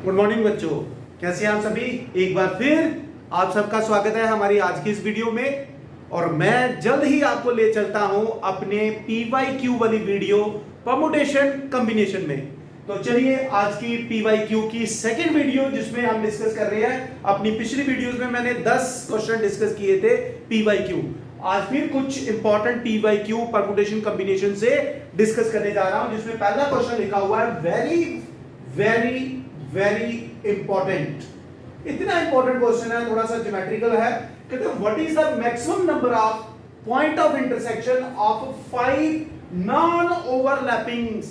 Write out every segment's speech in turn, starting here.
Good morning बच्चों, कैसे हैं आप सभी। एक बार फिर आप सबका स्वागत है हमारी आज की इस वीडियो में। और मैं जल्द ही आपको ले चलता हूं अपने PYQ वाली वीडियो परमुटेशन कॉम्बिनेशन में। तो चलिए आज की PYQ की सेकंड वीडियो जिसमें हम डिस्कस कर रहे हैं। अपनी पिछली वीडियोस में मैंने 10 क्वेश्चन डिस्कस किए थे PYQ। आज फिर कुछ इंपॉर्टेंट PYQ परमुटेशन कॉम्बिनेशन से डिस्कस करने जा रहा हूं, जिसमें पहला क्वेश्चन लिखा हुआ है वेरी वेरी वेरी इंपॉर्टेंट। इतना इंपॉर्टेंट क्वेश्चन है, थोड़ा सा ज्योमेट्रिकल है। कहते हैं what is the maximum number of point of intersection of 5 non overlapping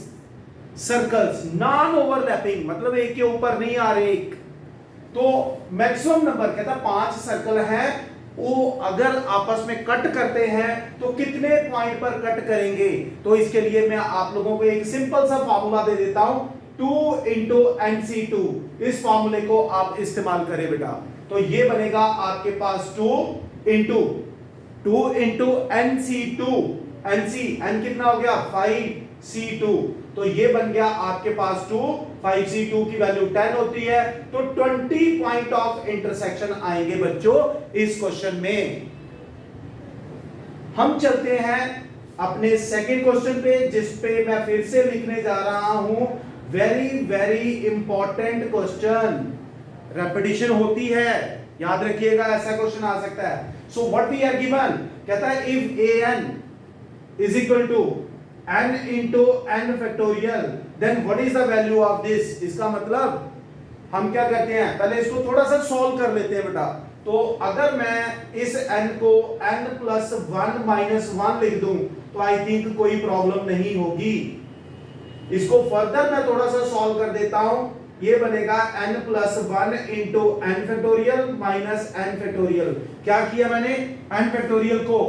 circles. Non overlapping मतलब एक के ऊपर नहीं आ रहे एक। तो मैक्सिमम नंबर कहता है 5 सर्कल है, वो अगर आपस में कट करते हैं तो कितने पॉइंट पर कट करेंगे। तो इसके लिए मैं आप लोगों को एक सिंपल सा फार्मूला दे देता हूं, 2 into NC2। इस फॉर्मूले को आप इस्तेमाल करें बेटा। तो ये बनेगा आपके पास 2 into NC2। NC N कितना हो गया 5C2। तो ये बन गया आपके पास 2, 5C2 की वैल्यू 10 होती है। तो 20 पॉइंट ऑफ इंटरसेक्शन आएंगे बच्चों इस क्वेश्चन में। हम चलते हैं अपने सेकंड क्वेश्चन पे, जिस पे मैं फिर से लिखने जा रहा हूं very very important question. Repetition होती है, याद रखिएगा, ऐसा क्वेश्चन आ सकता है। So what we are given, कहता है if an is equal to n into n factorial then what is the value of this। इसका मतलब हम क्या करते हैं, पहले इसको थोड़ा सा सॉल्व कर लेते हैं बेटा। तो अगर मैं इस n को n plus 1 minus 1 लिख दूं तो आई थिंक कोई प्रॉब्लम नहीं होगी। इसको फर्दर मैं थोड़ा सा सॉल्व कर देता हूं। ये बनेगा n plus 1 into n factorial minus n factorial। क्या किया मैंने, n factorial को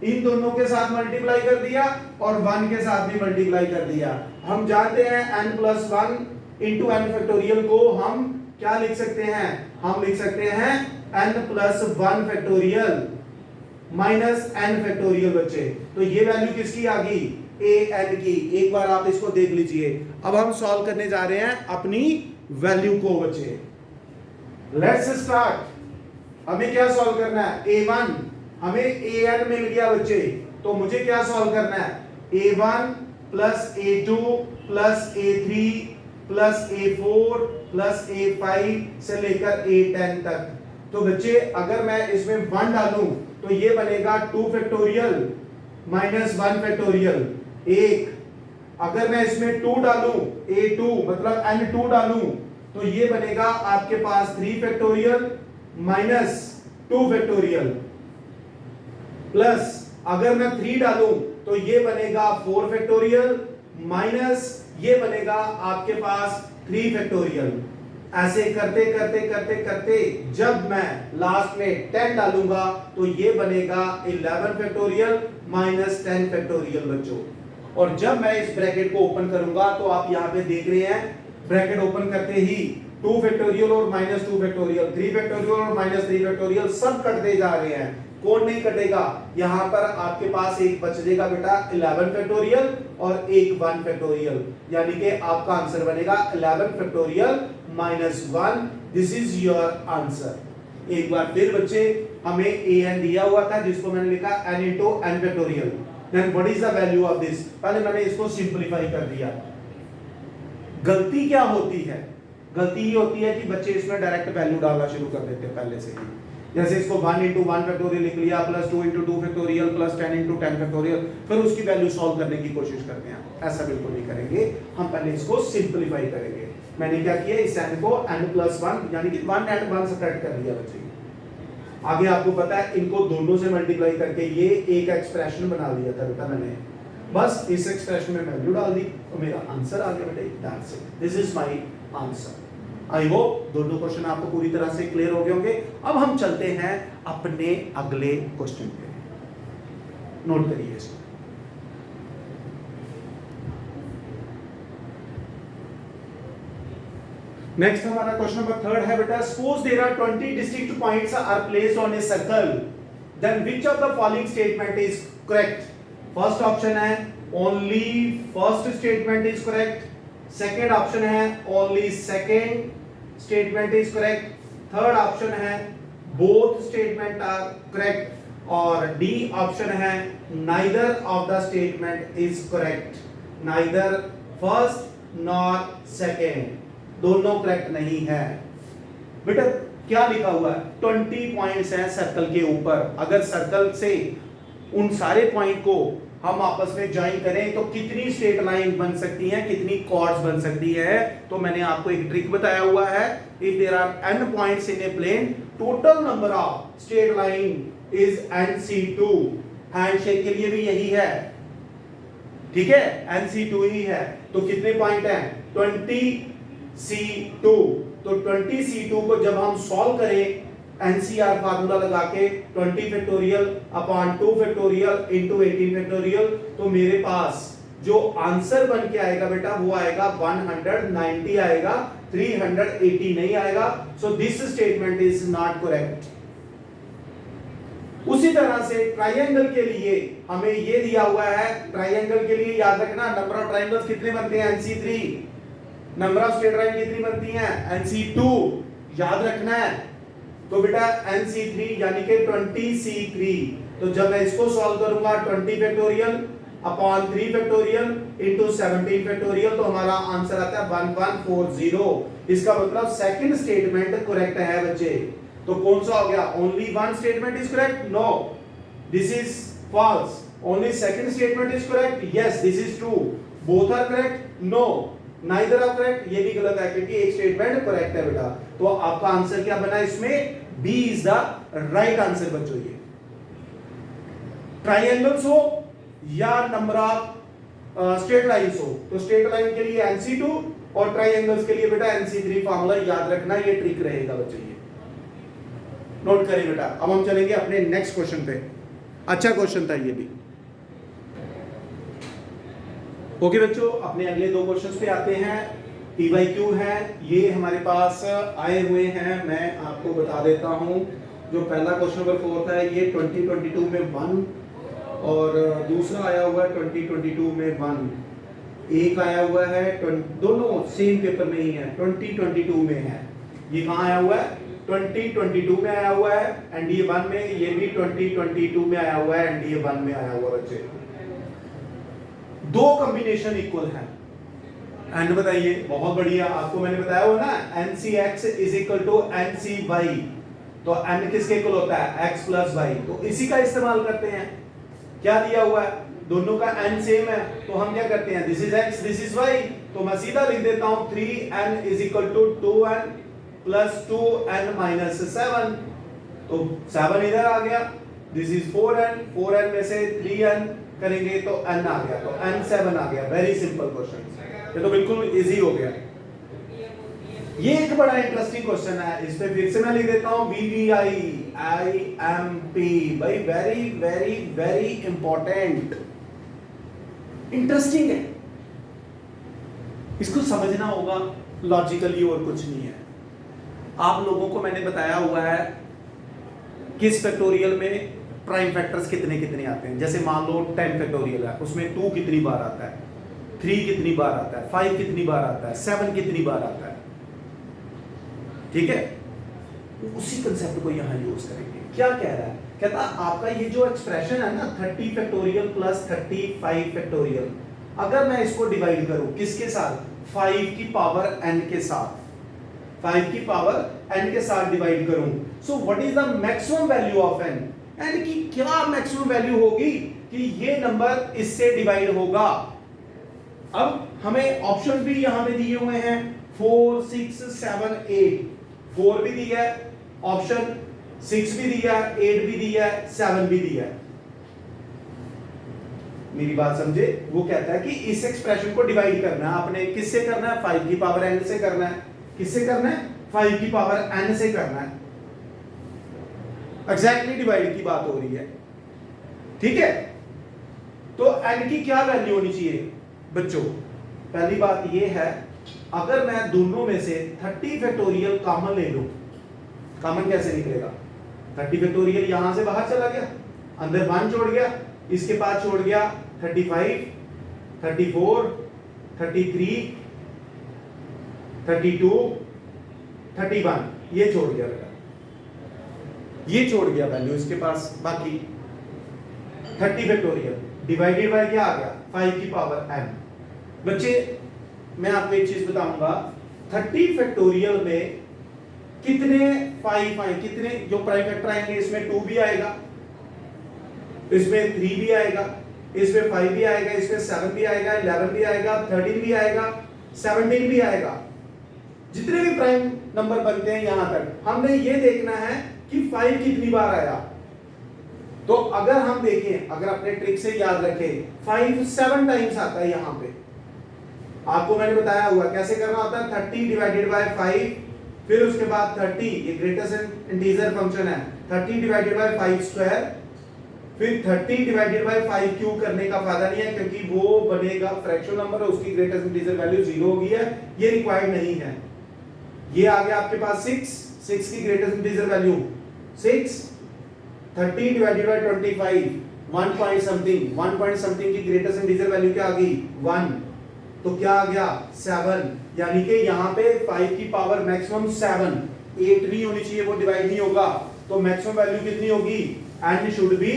इन दोनों के साथ मल्टीप्लाई कर दिया और 1 के साथ भी मल्टीप्लाई कर दिया। हम जानते हैं n plus 1 into n factorial को हम क्या लिख सकते हैं, हम लिख सकते हैं n plus 1 factorial minus n factorial बच्चे। तो ये वैल्यू किसकी आ गई, an की। एक बार आप इसको देख लीजिए। अब हम सॉल्व करने जा रहे हैं अपनी वैल्यू को बच्चे। Let's start. हमें क्या सॉल्व करना है, a1 हमें an मिल गया बच्चे। तो मुझे क्या सॉल्व करना है, a1 plus a2 plus a3 plus a4 plus a5 से लेकर a10 तक। तो बच्चे अगर मैं इसमें 1 डालूं तो ये बनेगा 2 फैक्टोरियल माइनस 1 फैक्टोरियल 1। अगर मैं इसमें 2 डालूं a2 मतलब n2 डालूं तो ये बनेगा आपके पास 3 फैक्टोरियल माइनस 2 फैक्टोरियल प्लस अगर मैं 3 डालूं तो ये बनेगा 4 फैक्टोरियल माइनस ये बनेगा आपके पास 3 फैक्टोरियल। ऐसे करते करते करते करते जब मैं लास्ट में 10 डालूंगा तो ये बनेगा 11 फैक्टोरियल माइनस 10 फैक्टोरियल बच्चों। और जब मैं इस ब्रैकेट को ओपन करूंगा तो आप यहां पे देख रहे हैं, ब्रैकेट ओपन करते ही 2 फैक्टोरियल और माइनस 2 फैक्टोरियल, 3 फैक्टोरियल और माइनस 3 फैक्टोरियल सब कटते जा रहे हैं। कौन नहीं कटेगा, यहां पर आपके पास एक बच जाएगा बेटा 11 फैक्टोरियल और एक 1 फैक्टोरियल, यानी कि आपका आंसर बनेगा 11 factorial minus 1। This is your answer. एक बार फिर बच्चे, हमें an दिया हुआ था जिसको मैंने लिखा n into n factorial. Then what is the value of this, पहले मैंने इसको सिंपलीफाई कर दिया। गलती क्या होती है, गलती ये होती है कि बच्चे इसमें डायरेक्ट वैल्यू डालना शुरू कर देते हैं पहले से ही। जैसे इसको 1 into 1 फैक्टोरियल लिख लिया plus 2 into 2 factorial plus 10 into 10 factorial, फिर उसकी वैल्यू सॉल्व करने की कोशिश करते हैं। ऐसा बिल्कुल नहीं करेंगे, हम पहले इसको सिंपलीफाई करेंगे। मैंने क्या किया, इस n को n plus 1 यानी कि 1 and 1 सब्ट्रैक्ट कर दिया बच्चे। आगे आपको पता है इनको दोनों से मल्टीप्लाई करके ये एक एक्सप्रेशन बना लिया था बेटा मैंने। बस इस एक्सप्रेशन में वैल्यू डाल दी तो मेरा आंसर आ गया बेटा। That's it, this is my answer. I hope दोनों क्वेश्चन आपको पूरी तरह से क्लियर हो गए होंगे। अब हम चलते हैं अपने अगले क्वेश्चन पे, नोट करिए इसको। नेक्स्ट हमारा क्वेश्चन नंबर 3 है बेटा, suppose there are 20 distinct points are placed on a circle, then which of the following statement is correct. First option है only first statement is correct, second option है only second statement is correct. Third option है both statement are correct, और D option है neither of the statement is correct, neither first nor second, दोनों correct नहीं है। बेटा क्या लिखा हुआ है, 20 पॉइंट्स हैं सर्कल के ऊपर। अगर सर्कल से उन सारे पॉइंट को हम आपस में ज्वाइन करें तो कितनी स्ट्रेट लाइन बन सकती हैं, कितनी कॉर्ड्स बन सकती है। तो मैंने आपको एक ट्रिक बताया हुआ है, if there are n points in a plane, total number of straight line is NC2। Handshake के लिए भी यही है, ठीक है, NC2 ही है। तो कितने पॉइंट हैं, 20C2। तो 20C2 को जब हम सॉल्व करें NCR फार्मूला लगा के 20 factorial upon 2 factorial into 18 factorial, तो मेरे पास जो आंसर बन के आएगा बेटा वो आएगा 190 आएगा, 380 नहीं आएगा। So this statement is not correct. उसी तरह से ट्राइंगल के लिए हमें ये दिया हुआ है, ट्राइंगल के लिए याद रखना नंबर ऑफ ट्राइंगल्स कितने बनते हैं, NC3। Number of straight line कितनी बनती हैं, NC2, याद रखना है। तो बेटा NC3 यानी कि 20C3। तो जब मैं इसको सॉल्व करूंगा 20 factorial upon 3 factorial into 17 factorial, तो हमारा आंसर आता है 1140। इसका मतलब सेकंड स्टेटमेंट करेक्ट है बच्चे। तो कौन सा हो गया, only one statement is correct, no this is false. Only second statement is correct, yes this is true. Both are correct, no neither are correct, ये भी गलत है क्योंकि एक स्टेटमेंट करेक्ट है बेटा। तो आपका आंसर क्या बना इसमें, B is the right answer बच्चों। ये ट्राइंगल्स हो या नंबर ऑफ स्ट्रेट लाइंस हो, तो स्ट्रेट लाइन के लिए NC2 और ट्राइंगल्स के लिए बेटा NC3 फार्मूला याद रखना, ये ट्रिक रहेगा बच्चों, ये नोट करें बेटा। अब हम चलेंगे अपने नेक्स्ट क्वेश्चन पे। अच्छा क्वेश्चन था ये भी। ओके बच्चों, अपने अगले दो क्वेश्चंस पे आते हैं। PYQ है, ये हमारे पास आए हुए हैं, मैं आपको बता देता हूं। जो पहला क्वेश्चन नंबर 4 था ये 2022 में 1 और दूसरा आया हुआ है 2022 में 1। एक आया हुआ है दोनों सेम पेपर में ही है, 2022 में है। ये कहाँ आया हुआ है, 2022 में आया हुआ है NDA 1 में, ये भी 2022 में आया हुआ है NDA 1 में आया हुआ बच्चे। दो कॉम्बिनेशन इक्वल है। एंड बताइए, बहुत बढ़िया, आपको मैंने बताया हुआ ना NCX is equal to NCY। तो n किसके इक्वल होता है, x प्लस y। तो इसी का इस्तेमाल करते हैं। क्या दिया हुआ है, दोनों का n सेम है, तो हम क्या करते हैं, this is x this is y। तो मैं सीधा लिख देता हूं 3n is equal to 2n plus 2n minus 7। तो 7 इधर आ गया, दिस इज 4n, 4n में से 3n करेंगे तो n आ गया, तो n7 आ गया। वेरी सिंपल क्वेश्चन, ये तो बिल्कुल इजी हो गया। ये एक बड़ा इंटरेस्टिंग क्वेश्चन है, इस पे फिर से मैं लिख देता हूं VVIIMP। भाई very very very important, interesting है, इसको समझना होगा लॉजिकली और कुछ नहीं है। आप लोगों को मैंने बताया हुआ है किस फैक्टोरियल में प्राइम फैक्टर्स कितने कितने आते हैं। जैसे मान लो 10 फैक्टोरियल है, उसमें 2 कितनी बार आता है, 3 कितनी बार आता है, 5 कितनी बार आता है, 7 कितनी बार आता है, ठीक है। उसी कंसेप्ट को यहां यूज करेंगे। क्या कह रहा है, कहता आपका ये जो एक्सप्रेशन है ना 30 फैक्टोरियल प्लस 35 फैक्टोरियल, अगर मैं इसको डिवाइड करूं किसके साथ, 5 की पावर n के साथ, 5 की पावर n के साथ डिवाइड करूं, so what is the maximum value of n, n की क्या मैक्सिमम वैल्यू होगी कि ये नंबर इससे डिवाइड होगा। अब हमें ऑप्शन भी यहां पे दिए हुए हैं 4 6 7 8, 4 भी दिया है, ऑप्शन 6 भी दिया है, 8 भी दिया है, 7 भी दिया है। मेरी बात समझे, वो कहता है कि इस एक्सप्रेशन को डिवाइड करना है आपने, किससे करना है, 5 की पावर n से करना है। किससे करना है, 5 की पावर n से करना है। एग्जैक्टली डिवाइड की बात हो रही है, ठीक है। तो n की क्या वैल्यू होनी चाहिए बच्चों, पहली बात ये है, अगर मैं दोनों में से 30 फैक्टोरियल कॉमन ले लूं, कॉमन कैसे निकलेगा, 30 फैक्टोरियल यहां से बाहर चला गया, अंदर 1 छोड़ गया, इसके बाद छोड़ गया 35 34 33 32 31 ये छोड़ गया बेटा, ये छोड़ गया वैल्यू इसके पास, बाकी 30 फैक्टोरियल डिवाइडेड बाय क्या आ गया 5 की पावर m। बच्चे मैं आपको एक चीज बताऊंगा, 30 फैक्टोरियल में कितने 5 आए, कितने जो प्राइम फैक्टर आएंगे, इसमें 2 भी आएगा, इसमें 3 भी आएगा, इसमें 5 भी आएगा, इसमें 7 भी आएगा, 11 भी आएगा, 13 भी आएगा, 17 भी आएगा। जितने भी प्राइम नंबर बनते हैं यहां तक हमने ये देखना है कि 5 कितनी बार आया। तो अगर हम देखें, अगर अपने ट्रिक से याद रखें, 5 7 टाइम्स आता है यहां पे, आपको मैंने बताया हुआ कैसे करना होता है, 30 डिवाइडेड बाय 5, फिर उसके बाद 30, ये ग्रेटेस्ट इंटीजर फंक्शन है, 30 डिवाइडेड बाय 5 स्क्वायर, फिर 30 डिवाइडेड बाय 5 क्यों करने का फायदा नहीं है, क्योंकि वो बनेगा फ्रैक्शनल नंबर और उसकी ग्रेटेस्ट इंटीजर वैल्यू 0 होगी है, ये रिक्वायर्ड नहीं है। ये आ गया आपके पास 6 की greatest integer value 6, 30 divided by 25 1 point something की ग्रेटेस्ट इंटीजर वैल्यू क्या आ गई 1, तो क्या आ गया 7, यानी कि यहाँ पे 5 की पावर मैक्सिमम 7, 8 नहीं होनी चाहिए, वो डिवाइड नहीं होगा, तो मैक्सिमम वैल्यू कितनी होगी, एंड शुड बी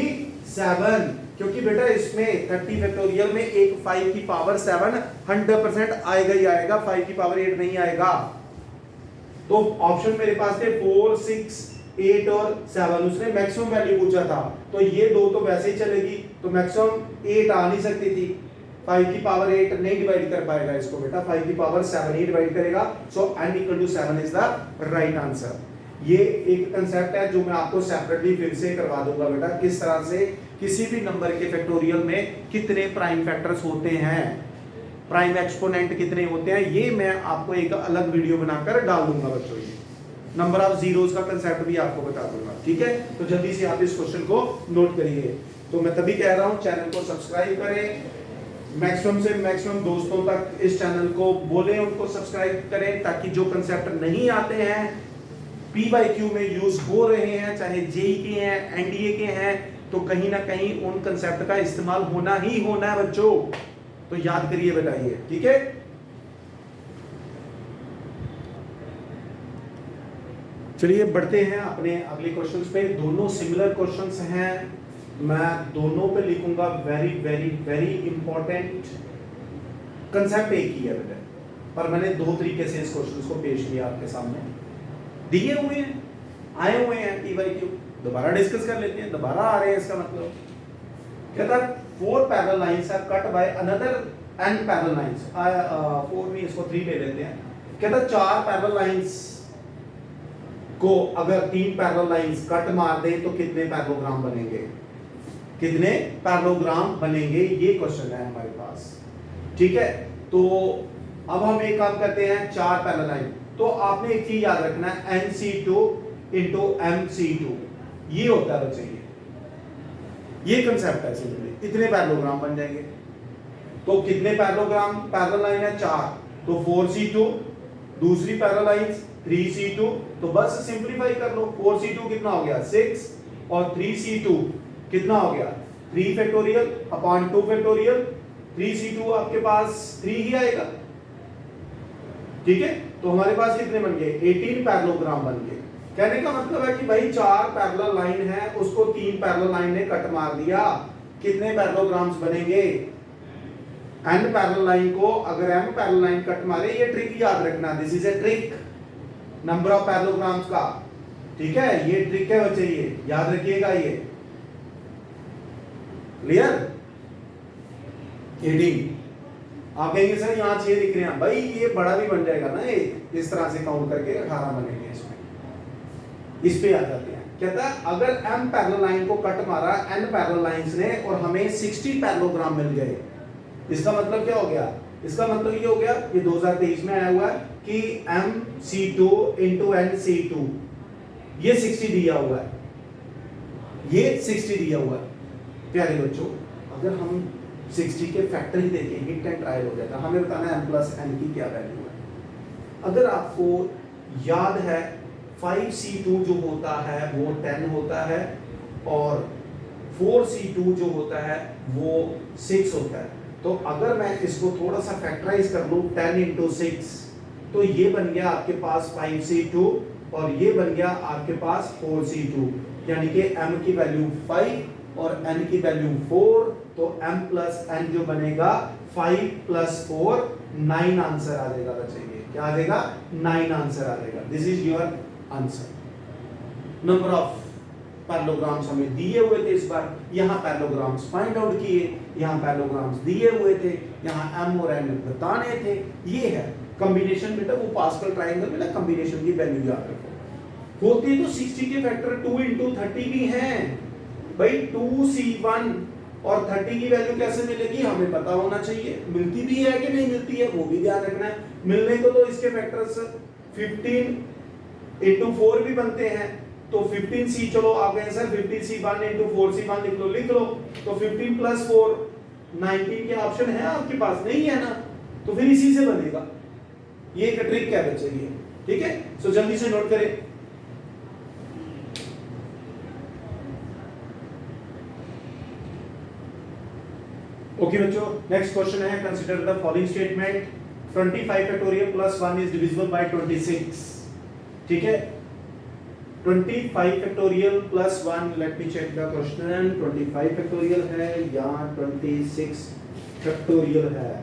7, क्योंकि बेटा इसमें 30 फैक्टोरियल में एक 5 की पावर 7 100% आएगा ही आएगा, 5 की पावर 8 नहीं आएगा। तो ऑप्शन मेरे पास थे 4 6 8 और 7, उसने मैक्सिमम वैल्यू पूछा था, तो ये दो तो वैसे ही चलेगी, तो मैक्सिमम 8 आ नहीं सकती थी, 5 की पावर 8 नहीं डिवाइड कर पाएगा इसको बेटा, 5 की पावर 7 ही डिवाइड करेगा, so n equal to 7 is the right answer. ये एक कंसेप्ट है जो मैं आपको सेपरेटली फिर से करवा दूंगा बेटा, किस तरह से किसी भी नंबर के फैक्टोरियल में कितने प्राइम फैक्टर्स होते हैं, प्राइम एक्सपोनेंट कितने होते हैं, ये मैं आपको एक अलग वीडियो बनाकर डाल दूंगा बच्चों। ये नंबर ऑफ जीरोस का कंसेप्ट भी आपको बता दूंगा, ठीक है। तो जल्दी से आप इस क्वेश्चन को नोट करिए। तो मैं तभी कह रहा हूं चैनल को सब्सक्राइब करें, मैक्सिमम से मैक्सिमम दोस्तों तक इस चैनल को बोलें, उनको सब्सक्राइब करें, ताकि जो कंसेप्ट नहीं आते हैं, PYQ में यूज हो रहे हैं, चाहे जेई के हैं, NDA के हैं, तो कहीं ना कहीं उन कंसेप्ट का इस्तेमाल होना ही होना है बच्चों, तो याद करिए बेटा ये, ठीक है। चलिए बढ़ते हैं अपने अगले क्वेश्चंस पे, दोनों सिमिलर क्वेश्चंस हैं, मैं दोनों पे लिखूंगा very very very important, concept एक ही है बेटा, पर मैंने दो तरीके से इस क्वेश्चंस को पेश किया आपके सामने, दिए हुए हैं, आए हुए हैं PYQ, दोबारा डिस्कस कर लेते हैं, दोबारा आ रहे हैं, इसका मतलब कहता है 4 parallel lines are cut by another n parallel lines, 4 नहीं इसको 3 ले लेते हैं, कहता 4 पैरेलल लाइंस को अगर 3 पैरेलल लाइंस कट मार दें तो कितने पैरेललोग्राम बनेंगे, कितने पैरेललोग्राम बनेंगे, ये क्वेश्चन है हमारे पास, ठीक है। तो अब हम एक काम करते हैं, 4 पैरेलल लाइन, तो आपने एक चीज याद रखना है, NC2 into MC2 ये होता है बच्चे, ये कंसेप्ट है सिंपली, इतने पैरेललोग्राम बन जाएंगे। तो कितने पैरेललोग्राम, पैरेलल लाइन है 4, तो 4C2, दूसरी पैरेलल लाइन 3C2, तो बस सिंपलीफाई कर लो, 4C2 कितना हो गया 6 और 3C2 कितना हो गया 3 फैक्टोरियल अपॉन 2 फैक्टोरियल, 3C2 आपके पास 3 ही आएगा, ठीक है। तो हमारे पास कितने बन गए 18 पैरेललोग्राम बन गए। कहने का मतलब है कि भाई 4 पैरेलल लाइन है, उसको 3 पैरेलल लाइन ने कट मार दिया, कितने पैरेललोग्राम्स बनेंगे, n पैरेलल लाइन को अगर m पैरेलल लाइन कट मारे, ये ट्रिक याद रखना, this is a trick number of parallelograms का, ठीक है, ये ट्रिक है बच्चे, ये याद रखिएगा, ये क्लियर। 18 आप कहेंगे सर यहाँ 6 दिख रहे हैं, भाई ये बड़ा भी बन जाएगा ना, एक इस तरह से काउंट करके 18 बनेंगे, इसमें इस पे आ जाते हैं। कहता है अगर m पैरेलल लाइन को कट मारा n पैरेलल लाइंस ने और हमें 60 पैरेललोग्राम मिल गए, इसका मतलब क्या हो गया, इसका मतलब ये हो गया, ये 2023 में आया हुआ है कि MC2 into NC2 ये 60 दिया हुआ है, ये 60 दिया हुआ है। प्यारे बच्चों, अगर हम 60 के फैक्टर ही देखें, हिट एंड ट्रायल हो जाता है, हमें बताना है m प्लस n की क्या वैल्यू है। अगर आपको याद है 5C2 जो होता है वो 10 होता है और 4C2 जो होता है वो 6 होता है, तो अगर मैं इसको थोड़ा सा फैक्टराइज कर लूं 10 into 6 तो ये बन गया आपके पास 5c2 और ये बन गया आपके पास 4c2, यानी कि m की वैल्यू 5 और n की वैल्यू 4, तो m प्लस n जो बनेगा 5 प्लस 4 9 आंसर आ जाएगा बच्चे। ये क्या आ जाएगा? 9 आंसर आ जाएगा। This is your answer. Number of parallelograms हमें दिए हुए थे इस बार, यहाँ पैरेललोग्राम्स फाइंड आउट किए, यहाँ पैरेललोग्राम्स दिए हुए थे, यहाँ m और n बताने थे। ये है कॉम्बिनेशन बेटा, वो पास्कल ट्रायंगल में ना कॉम्बिनेशन की वैल्यू याद रखो। होती है तो 60 के फैक्टर 2 into 30 भी हैं भाई। 2c1 और 30 की वैल्यू कैसे मिलेगी हमें पता होना चाहिए। मिलती भी है कि नहीं मिलती है वो भी ध्यान रखना है। मिलने को तो इसके फैक्टर्स 15 into 4 भी बनते हैं, तो 15c, चलो आप आंसर 15c1 into 4c1 लिख लो। तो 15 plus 4 19 के ऑप्शन है आपके पास? नहीं है ना, तो फिर इसी से बनेगा। ये एक ट्रिक क्या बच्चे ये, ठीक है। सो जल्दी से नोट करें। ओके बच्चों, नेक्स्ट क्वेश्चन है, consider the following statement 25 factorial plus 1 is divisible by 26। ठीक है, 25 factorial plus 1, let me check the question. 25 factorial है या 26 फैक्टोरियल है?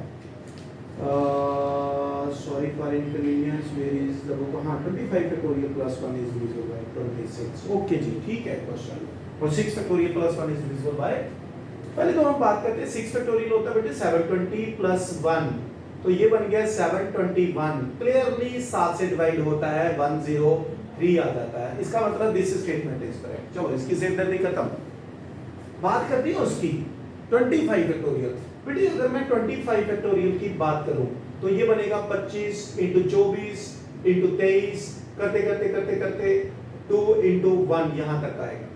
Sorry for inconvenience, where is the book? हाँ, 25 factorial plus 1 is divisible by 26। Okay जी, ठीक है question. और 6 factorial plus 1 is divisible by, पहले तो हम बात करते हैं 6 फैक्टोरियल होता है बेटे 720 प्लस 1, तो ये बन गया 721। क्लियरली 7 से डिवाइड होता है 103 आ जाता है। इसका मतलब दिस स्टेटमेंट इज करेक्ट। चलो इसकी सिरदर्दी खत्म, बात करते हैं उसकी 25 फैक्टोरियल। बेटे अगर मैं 25 फैक्टोरियल की बात करूं तो ये बनेगा 25 into 24 into 23 करते करते करते करते 2 into 1 यहां तक आएगा।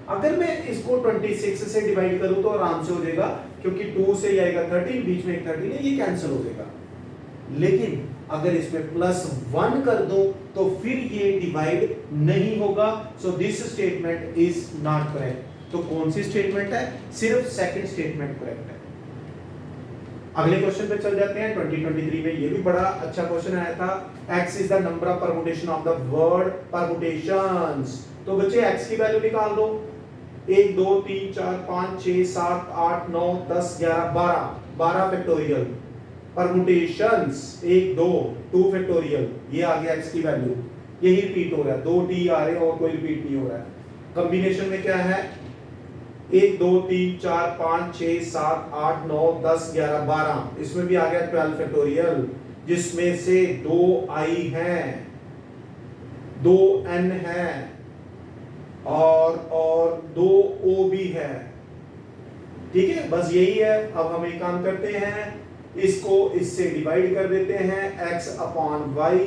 अगर मैं इसको 26 से डिवाइड करूं तो आराम से हो जाएगा, क्योंकि 2 से ये आएगा 13, बीच में एक 13 है, ये कैंसिल हो जाएगा। लेकिन अगर इसमें प्लस 1 कर दूं तो फिर ये डिवाइड नहीं होगा। So this statement is not correct. तो कौन सी स्टेटमेंट है? सिर्फ सेकंड स्टेटमेंट करेक्ट है। अगले क्वेश्चन पे चल जाते हैं। 2023 में ये भी बड़ा अच्छा क्वेश्चन आया था। x is the number of permutation of the word permutations. तो बच्चे x की वैल्यू निकाल दो। 1 2 3 4 5 6 7 8 9 10 11 12 फैक्टोरियल परमुटेशंस। 1 2 2 फैक्टोरियल, ये आ गया x की वैल्यू। यही रिपीट हो रहा है, 2 t आ रहे हैं और कोई रिपीट नहीं हो रहा है। कॉम्बिनेशन में क्या है? 1 2 3 4 5 6 7 8 9 10 11 12, इसमें भी आ गया 12 फैक्टोरियल, जिसमें से 2 i हैं, 2 n है और 2 o भी है। ठीक है, बस यही है। अब हम एक काम करते हैं, इसको इससे डिवाइड कर देते हैं x अपॉन y।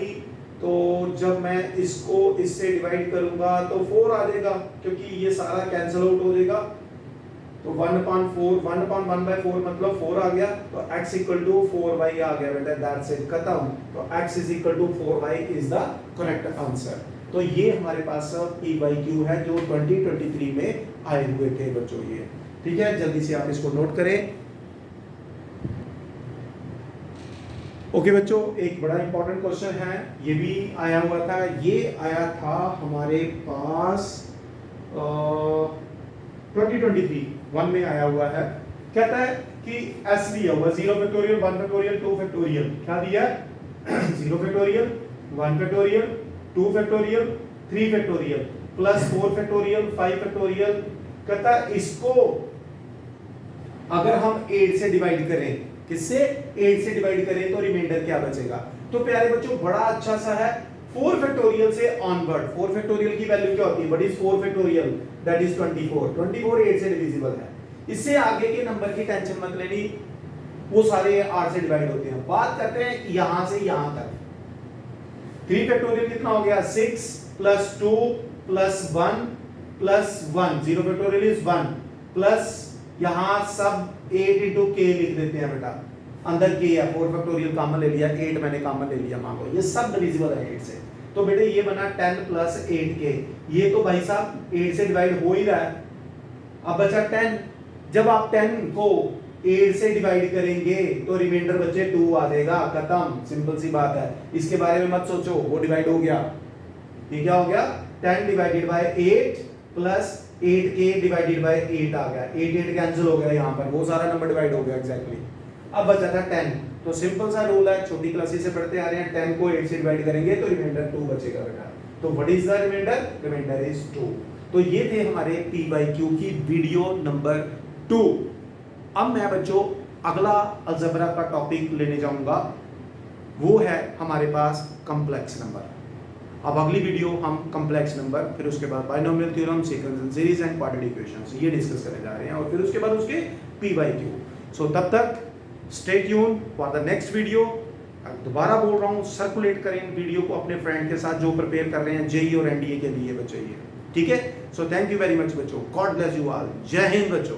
तो जब मैं इसको इससे डिवाइड करूंगा तो 4 आ जाएगा, क्योंकि ये सारा कैंसिल आउट हो जाएगा। तो 1/4 1/1/4 मतलब 4 आ गया, तो x इक्वल टू 4y आ गया बेटा। दैट्स इट, खत्म। तो x is equal to 4y is the correct answer. तो ये हमारे पास PYQ है जो 2023 में आए हुए थे बच्चों ये। ठीक है, जल्दी से आप इसको नोट करें। ओके बच्चों, एक बड़ा इंपॉर्टेंट क्वेश्चन है, ये भी आया हुआ था। ये आया था हमारे पास 2023 1 में आया हुआ है। कहता है कि S दिया हुआ 0 फैक्टोरियल 1 फैक्टोरियल 2 फैक्टोरियल। क्या दिया? 0 factorial 1 factorial 2 factorial 3 factorial plus 4 factorial 5 factorial. कहता है इसको अगर हम 8 से डिवाइड करें, किससे? 8 से डिवाइड करें तो रिमाइंडर क्या बचेगा? तो प्यारे बच्चों बड़ा अच्छा सा है, 4 फैक्टोरियल से ऑनवर्ड। 4 फैक्टोरियल की वैल्यू क्या होती है? What is 4 factorial? That is 24। 24 8 से डिविजिबल है। इससे आगे के नंबर की टेंशन मत लेनी, वो सारे 8 से डिवाइड होते हैं। बात करते हैं यहां से यहां तक। 3 फैक्टोरियल कितना हो गया? 6 plus 2 plus 1 plus 1। 0 factorial is 1 plus यहां सब 8 into k लिख देते हैं बेटा। अंदर k है, 4 फैक्टोरियल कॉमन ले लिया, 8 मैंने कॉमन ले लिया, मान लो ये सब डिविजिबल है 8 से। तो बेटे ये बना 10 प्लस 8k। ये तो भाई साहब 8 से डिवाइड हो ही रहा है। अब बचा 10। जब आप 10 को 8 से डिवाइड करेंगे तो रिमाइंडर बच्चे 2 आ जाएगा, खत्म, सिंपल सी बात है। इसके बारे में मत सोचो, वो डिवाइड हो गया। ये क्या हो गया, 10 divided by 8 plus 8k divided by 8 आ गया। 8 कैंसिल हो गया, यहाँ पर वो सारा नंबर डिवाइड हो गया एग्जैक्टली। अब बचा था 10, तो सिंपल सा रूल है, छोटी क्लासेस से पढ़ते आ रहे हैं, 10 को 8 से डिवाइड करेंगे तो रिमाइंडर 2 बचेगा बेटा। तो what is the remainder, remainder is 2। तो ये थे हमारे PYQ की वीडियो नंबर 2। अब मैं बच्चों अगला अलजेब्रा का टॉपिक लेने जाऊंगा, वो है हमारे पास कॉम्प्लेक्स नंबर। अब अगली वीडियो हम कॉम्प्लेक्स नंबर, फिर उसके बाद binomial theorem, sequential series and quadratic equations, ये डिस्कस करने जा रहे हैं, और फिर उसके बाद उसके PYQ। सो तब तक stay tune for the next video. दोबारा बोल रहा हूँ, सर्कुलेट करें वीडियो को अपने फ्रेंड के साथ जो प्रिपेयर कर रहे हैं JEE और NDA के लिए बच्चों, ये ठीक है। So thank you very much बच्चों, गॉड ब्लेस यू ऑल, जय हिंद बच्चों।